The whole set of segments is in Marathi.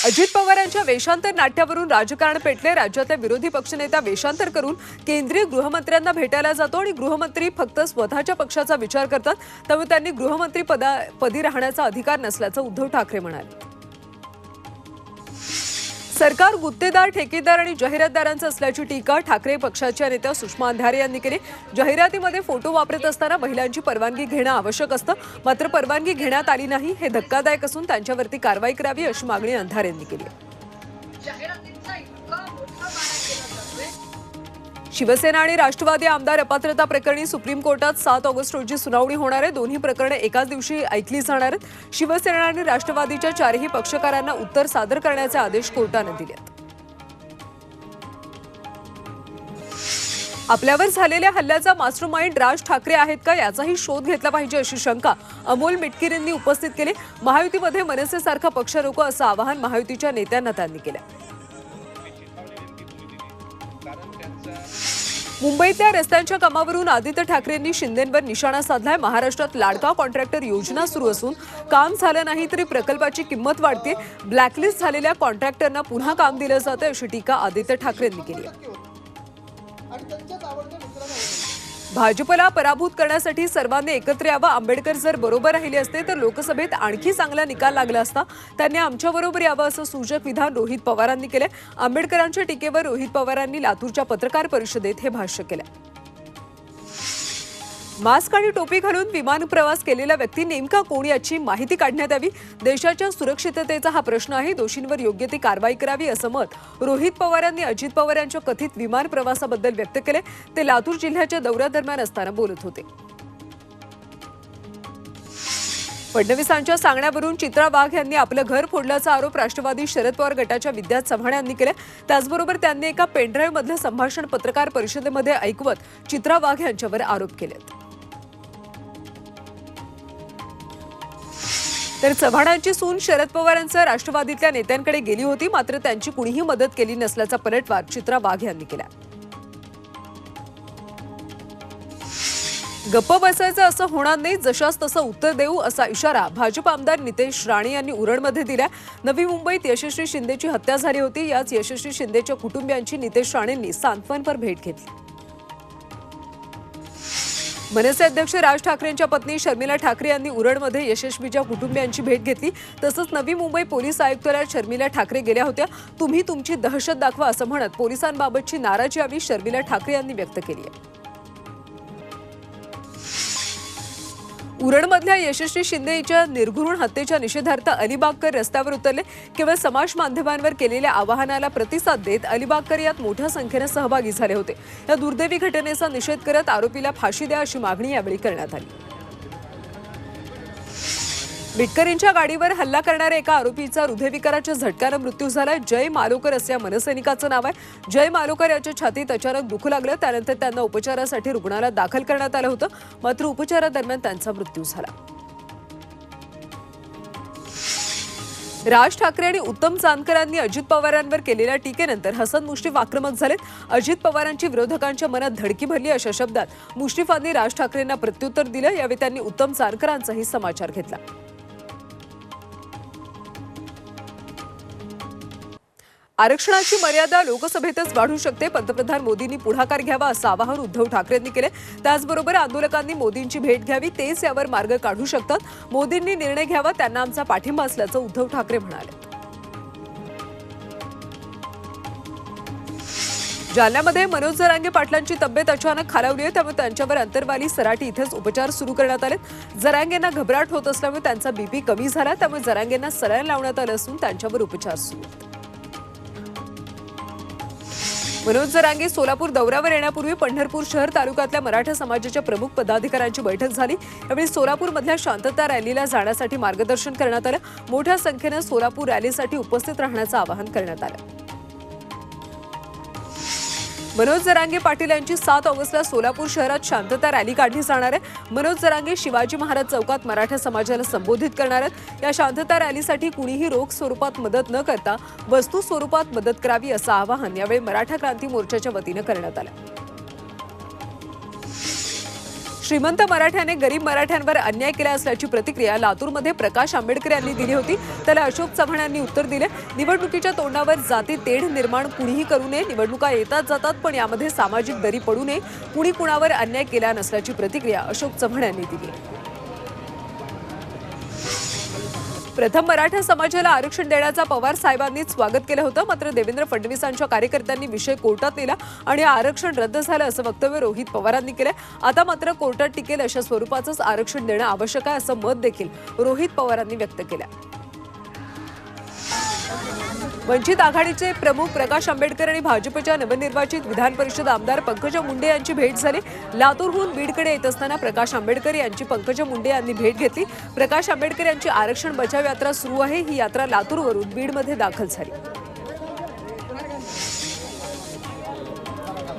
अजित पवारांच्या वेषांतर नाट्यावरून राजकारण पेटले। राज्यातल्या विरोधी पक्षनेता वेषांतर करून केंद्रीय गृहमंत्र्यांना भेटायला जातो आणि गृहमंत्री फक्त स्वतःच्या पक्षाचा विचार करतात, त्यामुळे त्यांनी गृहमंत्री पदी राहण्याचा अधिकार नसल्याचं उद्धव ठाकरे म्हणाले। सरकार गुत्तेदार, ठेकेदार आणि जाहिरातदारांचं असल्याची टीका ठाकरे पक्षाच्या नेत्या सुषमा अंधारे यांनी केली। जाहिरातीमध्ये फोटो वापरत असताना महिलांची परवानगी घेणं आवश्यक असतं, मात्र परवानगी घेण्यात आली नाही, हे धक्कादायक असून त्यांच्यावरती कारवाई करावी अशी मागणी अंधारे यांनी केली। शिवसेना आणि राष्ट्रवादी आमदार अपात्रता प्रकरणी सुप्रीम कोर्टात 7 ऑगस्ट रोजी सुनावणी होणार आहे। दोन्ही प्रकरणे एकाच दिवशी ऐकली जाणार आहेत। शिवसेना आणि राष्ट्रवादीच्या 4ही पक्षकारांना उत्तर सादर करण्याचे आदेश कोर्टाने दिले आहेत। आपल्यावर झालेल्या हल्ल्याचा मास्टरमाइंड राज ठाकरे आहेत का, याचाही शोध घेतला पाहिजे अशी शंका अमोल मिटकीर यांनी उपस्थित केली। महायुतीमध्ये मनसेसारखा पक्ष नको असं आवाहन महायुतीच्या नेत्यांना त्यांनी केलं। मुंबईतल्या रस्त्यांच्या कामावरून आदित्य ठाकरेंनी शिंदेंवर निशाणा साधलाय। महाराष्ट्रात लाडका कॉन्ट्रॅक्टर योजना सुरू असून काम झालं नाही तरी प्रकल्पाची किंमत वाढते। ब्लॅकलिस्ट झालेल्या कॉन्ट्रॅक्टरना पुन्हा काम दिलं जातं अशी टीका आदित्य ठाकरेंनी केली आहे। भाजपला पराभूत करण्यासाठी सर्वांनी एकत्र यावं। आंबेडकर जर बरोबर राहिले असते तर लोकसभेत आणखी चांगला निकाल लागला असता। त्यांनी आमच्याबरोबर यावं असं सूचक विधान रोहित पवारांनी केले। आंबेडकरांच्या टीकेवर रोहित पवारांनी लातूरच्या पत्रकार परिषदेत हे भाष्य केलं। मास्क आणि टोपी घालून विमान प्रवास केलेला व्यक्ती नेमका कोण याची माहिती काढण्यात यावी। देशाच्या सुरक्षिततेचा हा प्रश्न आहे, दोषींवर योग्य ती कारवाई करावी असं मत रोहित पवारांनी अजित पवार यांच्या कथित विमान प्रवासाबद्दल व्यक्त केले। ते लातूर जिल्ह्याच्या दौऱ्यादरम्यान असताना बोलत होते। फडणवीसांच्या सांगण्यावरून चित्रा वाघ यांनी आपलं घर फोडल्याचा आरोप राष्ट्रवादी शरद पवार गटाच्या विद्या चव्हाण यांनी केला। त्याचबरोबर त्यांनी एका पेनड्राईव्ह मधलं संभाषण पत्रकार परिषदेमध्ये ऐकवत चित्रा वाघ यांच्यावर आरोप केले। तर चव्हाणांची सून शरद पवारांच्या राष्ट्रवादीतल्या नेत्यांकडे गेली होती, मात्र त्यांची कुणीही मदत केली नसल्याचा पलटवार चित्रा वाघ यांनी केला। गप्प बसायचं असं होणार नाही, जशास तसं उत्तर देऊ असा इशारा भाजप आमदार नितेश राणे यांनी उरणमध्ये दिला। नवी मुंबईत यशस्वी शिंदेची हत्या झाली होती। याच यशस्वी शिंदेच्या कुटुंबियांची नितेश राणेंनी सांत्वनपर भेट घेतली। मनसे अध्यक्ष राज ठाकरेंच्या पत्नी शर्मिला ठाकरे यांनी उरणमध्ये यशस्वीच्या कुटुंबियांची भेट घेतली। तसंच नवी मुंबई पोलीस आयुक्तालयात शर्मिला ठाकरे गेल्या होत्या। तुम्ही तुमची दहशत दाखवा असं म्हणत पोलिसांबाबतची नाराजी यावी शर्मिला ठाकरे यांनी व्यक्त केली आहे। उरणमधल्या यशस्वी शिंदेच्या निर्घृण हत्येच्या निषेधार्थ अलिबागकर रस्त्यावर उतरले। केवळ समाज माध्यमांवर केलेल्या आवाहनाला प्रतिसाद देत अलिबागकर यात मोठ्या संख्येने सहभागी झाले होते। या दुर्दैवी घटनेचा निषेध करत आरोपीला फाशी द्या अशी मागणी यावेळी करण्यात आली। मिटकरींच्या गाडीवर हल्ला करणाऱ्या एका आरोपीचा हृदयविकाराच्या झटक्यानं मृत्यू झालाय। जय मालोकर असं या मनसैनिकाचं नाव आहे। जय मालोकर याच्या छातीत अचानक दुखू लागलं, त्यानंतर त्यांना उपचारासाठी रुग्णालयात दाखल करण्यात आलं होतं, मात्र उपचारादरम्यान त्यांचा मृत्यू झाला। राज ठाकरे आणि उत्तम जानकरांनी अजित पवारांवर केलेल्या टीकेनंतर हसन मुश्रीफ आक्रमक झालेत। अजित पवारांची विरोधकांच्या मनात धडकी भरली अशा शब्दात मुश्रीफांनी राज ठाकरेंना प्रत्युत्तर दिलं। यावेळी त्यांनी उत्तम जानकरांचाही समाचार घेतला। आरक्षणाची मर्यादा लोकसभेतच वाढू शकते, पंतप्रधान मोदींनी पुढाकार घ्यावा असं आवाहन उद्धव ठाकरेंनी केले। त्याचबरोबर आंदोलकांनी मोदींची भेट घ्यावी, तेच यावर मार्ग काढू शकतात। मोदींनी निर्णय घ्यावा, त्यांना आमचा पाठिंबा असल्याचं उद्धव ठाकरे म्हणाले। जालन्यामध्ये मनोज जरांगे पाटलांची तब्येत अचानक खालावली आहे, त्यामुळे त्यांच्यावर अंतरवाली सराटी इथेच उपचार सुरू करण्यात आले। जरांगेंना घबराट होत असल्यामुळे त्यांचा बीपी कमी झाला, त्यामुळे जरांगेंना सलाईन लावण्यात आलं असून त्यांच्यावर उपचार सुरू आहेत। मनोज जरांगे सोलापूर दौऱ्यावर येण्यापूर्वी पंढरपूर शहर तालुक्यातल्या मराठा समाजाच्या प्रमुख पदाधिकाऱ्यांची बैठक झाली। यावेळी सोलापूरमधल्या शांतता रॅलीला जाण्यासाठी मार्गदर्शन करण्यात आलं। मोठ्या संख्येनं सोलापूर रॅलीसाठी उपस्थित राहण्याचं आवाहन करण्यात आलं। मनोज जरांगे पाटील यांची 7 ऑगस्टला सोलापूर शहरात शांतता रॅली काढली जाणार आहे। मनोज जरांगे शिवाजी महाराज चौकात मराठा समाजाला संबोधित करणार आहेत। या शांतता रॅलीसाठी कुणीही रोख स्वरूपात मदत न करता वस्तू स्वरूपात मदत करावी असं आवाहन यावेळी मराठा क्रांती मोर्चाच्या वतीनं करण्यात आलं। श्रीमंत मराठ्याने गरीब मराठ्यांवर अन्याय केला असल्याची प्रतिक्रिया लातूरमध्ये प्रकाश आंबेडकर यांनी दिली होती. त्याला अशोक चव्हाण यांनी उत्तर दिले. निवडणुकीच्या तोंडावर जाती तेढ निर्माण कुणीही करू नये. निवडणुका येतात जातात, पण यामध्ये सामाजिक दरी पडू नये. कुणी कुणावर अन्याय केला नसल्याची प्रतिक्रिया अशोक चव्हाण यांनी दिली. प्रथम मराठा समाजाला आरक्षण देण्याचा पवार साहेबांनीच स्वागत केलं होतं. मात्र देवेंद्र फडणवीसांच्या कार्यकर्त्यांनी विषय कोर्टात नेला आणि आरक्षण रद्द झालं असं वक्तव्य रोहित पवारांनी केलं. आता मात्र कोर्टात टिकेल अशा स्वरूपाचंच आरक्षण देणं आवश्यक आहे असं मत देखील रोहित पवारांनी व्यक्त केलं. वंचित आघाडीचे प्रमुख प्रकाश आंबेडकर आणि भाजपच्या नवनिर्वाचित विधान परिषद आमदार पंकजा मुंडे यांची भेट झाली. लातूरहून बीडकडे येत असताना प्रकाश आंबेडकर यांची पंकजा मुंडे यांनी भेट घेतली. प्रकाश आंबेडकर यांची आरक्षण बचाव यात्रा सुरू आहे. ही यात्रा लातूरवरून बीडमध्ये दाखल झाली.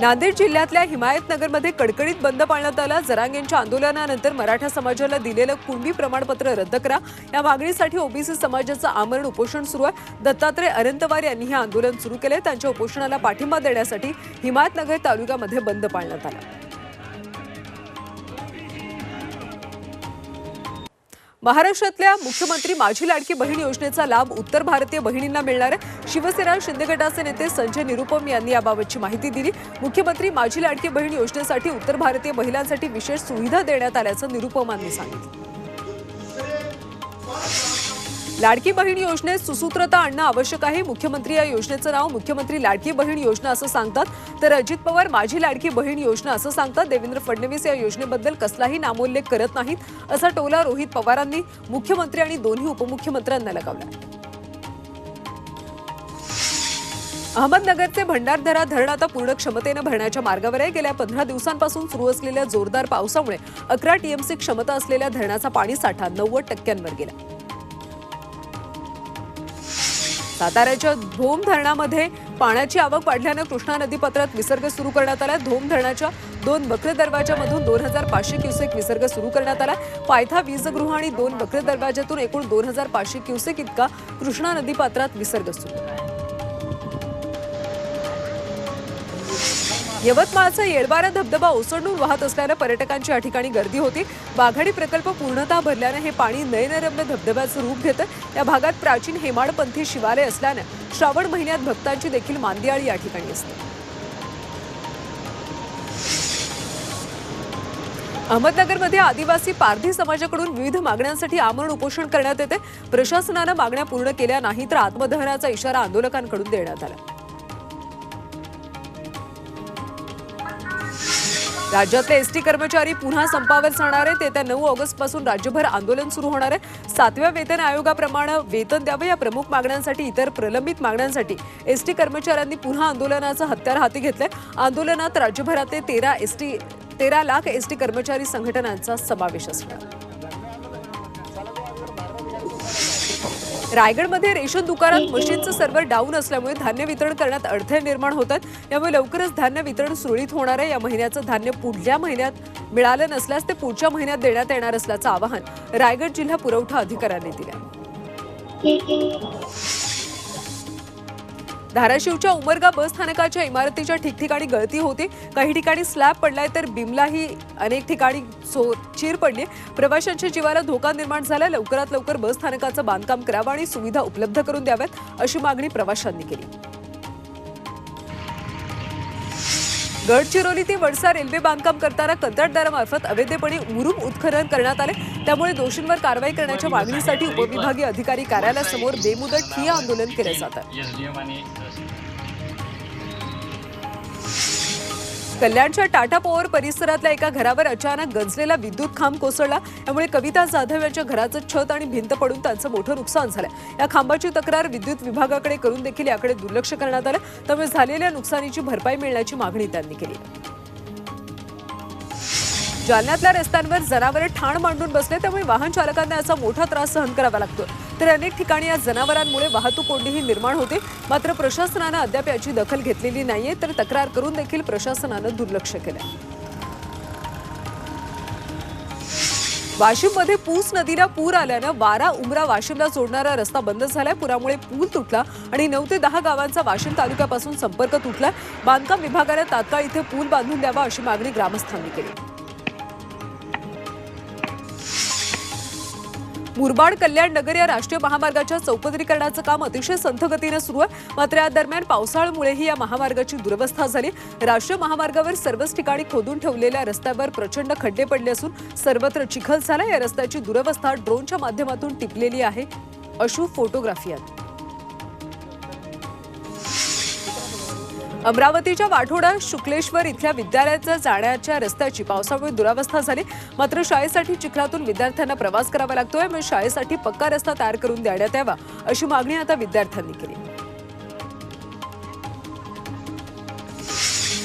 नांदेड जिल्ह्यातल्या हिमायतनगरमध्ये कडकडीत बंद पाळण्यात आला. जरांगेंच्या आंदोलनानंतर मराठा समाजाला दिलेलं कुणबी प्रमाणपत्र रद्द करा या मागणीसाठी ओबीसी समाजाचं आमरण उपोषण सुरू आहे. दत्तात्रय अनंतवार यांनी हे आंदोलन सुरू केले. त्यांच्या उपोषणाला पाठिंबा देण्यासाठी हिमायतनगर तालुक्यामध्ये बंद पाळण्यात आला. महाराष्ट्रातल्या मुख्यमंत्री माझी लाडकी बहीण योजनेचा लाभ उत्तर भारतीय बहिणींना मिळणार आहे. शिवसेना शिंदे गटाचे नेते संजय निरुपम यांनी याबाबतची माहिती दिली. मुख्यमंत्री माझी लाडकी बहीण योजनेसाठी उत्तर भारतीय महिलांसाठी विशेष सुविधा देण्यात आल्याचं निरुपमांनी सांगितलं. लाडकी बहीण योजनेत सुसूत्रता आणणं आवश्यक आहे. मुख्यमंत्री या योजनेचं नाव मुख्यमंत्री लाडकी बहीण योजना असं सांगतात, तर अजित पवार माझी लाडकी बहीण योजना असं सांगतात. देवेंद्र फडणवीस या योजनेबद्दल कसलाही नामोल्लेख करत नाहीत असा टोला रोहित पवारांनी मुख्यमंत्री आणि दोन्ही उपमुख्यमंत्र्यांना लगावला. अहमदनगरचे भंडारदरा धरण आता पूर्ण क्षमतेनं भरण्याच्या मार्गावर आहे. गेल्या 15 दिवसांपासून सुरू असलेल्या जोरदार पावसामुळे 11 टीएमसी क्षमता असलेल्या धरणाचा पाणीसाठा 90% गेला. साताऱ्याच्या धोम धरणामध्ये पाण्याची आवक वाढल्यानं कृष्णा नदीपात्रात विसर्ग सुरू करण्यात आला. धोम धरणाच्या 2 वक्र दरवाजामधून 2500 क्युसेक विसर्ग सुरू करण्यात आला. पायथा वीजगृह आणि 2 वक्र दरवाजातून एकूण 2500 क्युसेक इतका कृष्णा नदीपात्रात विसर्ग सुरू. यवतमाळचा येळबारा धबधबा ओसंडून वाहत असल्यानं पर्यटकांची या ठिकाणी गर्दी होती. वाघाडी प्रकल्प पूर्णतः भरल्यानं हे पाणी नयनरम्य धबधब्याचं रूप घेतं. या भागात प्राचीन हेमाडपंथी शिवालय असल्यानं श्रावण महिन्यात भक्तांची देखील मांदियाळी या ठिकाणी असते. अहमदनगरमध्ये आदिवासी पारधी समाजाकडून विविध मागण्यांसाठी आमरण उपोषण करण्यात येते. प्रशासनानं मागण्या पूर्ण केल्या नाही तर आत्मदहनाचा इशारा आंदोलकांकडून देण्यात आला. राज्यातले एसटी कर्मचारी पुन्हा संपावर जाणार आहेत. येत्या 9 ऑगस्टपासून राज्यभर आंदोलन सुरू होणार आहे. 7व्या वेतन आयोगाप्रमाणे वेतन द्यावं या प्रमुख मागण्यांसाठी इतर प्रलंबित मागण्यांसाठी एसटी कर्मचाऱ्यांनी पुन्हा आंदोलनाचं हत्यार हाती घेतलंय. आंदोलनात राज्यभरातले 13 लाख एसटी कर्मचारी संघटनांचा समावेश असणार. रायगडमध्ये रेशन दुकानात मशीनचं सर्व्हर डाऊन असल्यामुळे धान्य वितरण करण्यात अडथळे निर्माण होतात. यामुळे लवकरच धान्य वितरण सुरळीत होणार आहे. या महिन्याचं धान्य पुढल्या महिन्यात मिळालं नसल्यास ते पुढच्या महिन्यात देण्यात येणार असल्याचं आवाहन रायगड जिल्हा पुरवठा अधिकाऱ्यांनी दिलं. धाराशिवच्या उमरगा बस स्थानकाच्या इमारतीच्या ठिकठिकाणी गळती होती. काही ठिकाणी स्लॅब पडलाय तर बीमलाही अनेक ठिकाणी चीर पडली. प्रवाशांच्या जीवाला धोका निर्माण झाला. लवकरात लवकर बस स्थानकाचं बांधकाम करावं आणि सुविधा उपलब्ध करून द्याव्यात अशी मागणी प्रवाशांनी केली. गडचिरोली ते वडसा रेल्वे बांधकाम करताना कंत्राटदारामार्फत अवैधपणे मुरुम उत्खनन करण्यात आले. त्यामुळे दोषींवर कारवाई करण्याच्या मागणीसाठी उपविभागीय अधिकारी कार्यालयासमोर बेमुदत ठिय्या आंदोलन केलं जात आहे. कल्याणच्या टाटा पॉवर परिसरातल्या एका घरावर अचानक गंजलेला विद्युत खांब कोसळला. त्यामुळे कविता जाधव यांच्या घराचं छत आणि भिंत पडून त्यांचं मोठं नुकसान झालं. या खांबाची तक्रार विद्युत विभागाकडे करून देखील याकडे दुर्लक्ष करण्यात आलं. त्यामुळे झालेल्या नुकसानीची भरपाई मिळण्याची मागणी त्यांनी केली. जालन्यातल्या रस्त्यांवर जनावरं ठाण मांडून बसले. त्यामुळे वाहन चालकांना याचा मोठा त्रास सहन करावा लागतो. तर अनेक ठिकाणी या जनावरांमुळे वाहतूक कोंडीही निर्माण होते. मात्र प्रशासनानं अद्याप याची दखल घेतलेली नाहीये. तर तक्रार करून देखील प्रशासनानं दुर्लक्ष केलं. वाशिममध्ये पूस नदीला पूर आल्यानं वारा उमरा वाशिमला जोडणारा रस्ता बंद झालाय. पुरामुळे पूल तुटला आणि 9 ते 10 गावांचा वाशिम तालुक्यापासून संपर्क तुटला. बांधकाम विभागानं तात्काळ इथे पूल बांधून द्यावा अशी मागणी ग्रामस्थांनी केली. मुरबाड कल्याण नगर या राष्ट्रीय महामार्गाच्या चौपदरीकरणाचं काम अतिशय संथ गतीने सुरू आहे. मात्र या दरम्यान पावसाळ्यामुळेही या महामार्गाची दुरवस्था झाली. राष्ट्रीय महामार्गावर सर्वच ठिकाणी खोदून ठेवलेल्या रस्त्यावर प्रचंड खड्डे पडले असून सर्वत्र चिखल झाला. या रस्त्याची दुरवस्था ड्रोनच्या माध्यमातून टिपलेली आहे. अशू फोटोग्राफी आहे. अमरावतीच्या वाठोडा शुक्लेश्वर इथल्या विद्यालयाच्या जाण्याच्या रस्त्याची पावसामुळे दुरावस्था झाली. मात्र शाळेसाठी चिखलातून विद्यार्थ्यांना प्रवास करावा लागतोय. मग शाळेसाठी पक्का रस्ता तयार करून देण्यात यावा अशी मागणी आता विद्यार्थ्यांनी केली.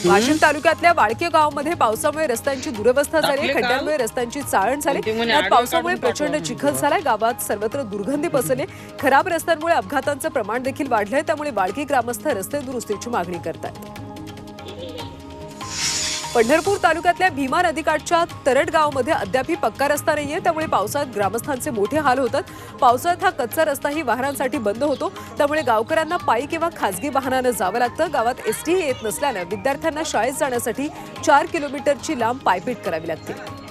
वाशिम तालुक्यातल्या वाळके गावामध्ये पावसामुळे रस्त्यांची दुरवस्था झाली. खड्ड्यांमुळे रस्त्यांची चाळण झाली. यात पावसामुळे प्रचंड चिखल झालाय. गावात सर्वत्र दुर्गंधी पसरली. खराब रस्त्यांमुळे अपघातांचं प्रमाण देखील वाढलंय. त्यामुळे वाळकी ग्रामस्थ रस्ते दुरुस्तीची मागणी करतात. पंढरपूर तालुक्यातल्या भीमा नदीकाठच्या तरट गावामध्ये अद्यापही पक्का रस्ता नाहीये. त्यामुळे पावसात ग्रामस्थांचे मोठे हाल होतात. पावसाळ्यात हा कच्चा रस्ताही वाहनांसाठी बंद होतो. त्यामुळे गावकऱ्यांना पायी किंवा खासगी वाहनानं जावं लागतं. गावात एसटी येत नसल्यानं विद्यार्थ्यांना शाळेत जाण्यासाठी 4 किलोमीटरची लांब पायपीट करावी लागते.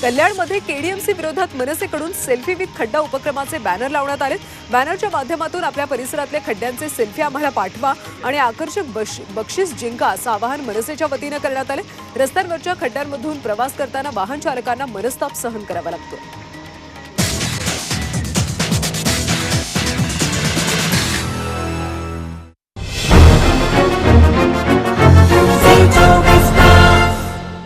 कल्याणमध्ये केडीएमसी विरोधात मनसेकडून सेल्फी विथ खड्डा उपक्रमाचे बॅनर लावण्यात आले. बॅनरच्या माध्यमातून आपल्या परिसरातल्या खड्ड्यांचे सेल्फी आम्हाला पाठवा आणि आकर्षक बक्षीस जिंका असं आवाहन मनसेच्या वतीनं करण्यात आले. रस्त्यांवरच्या खड्ड्यांमधून प्रवास करताना वाहन चालकांना मनस्ताप सहन करावा लागतो.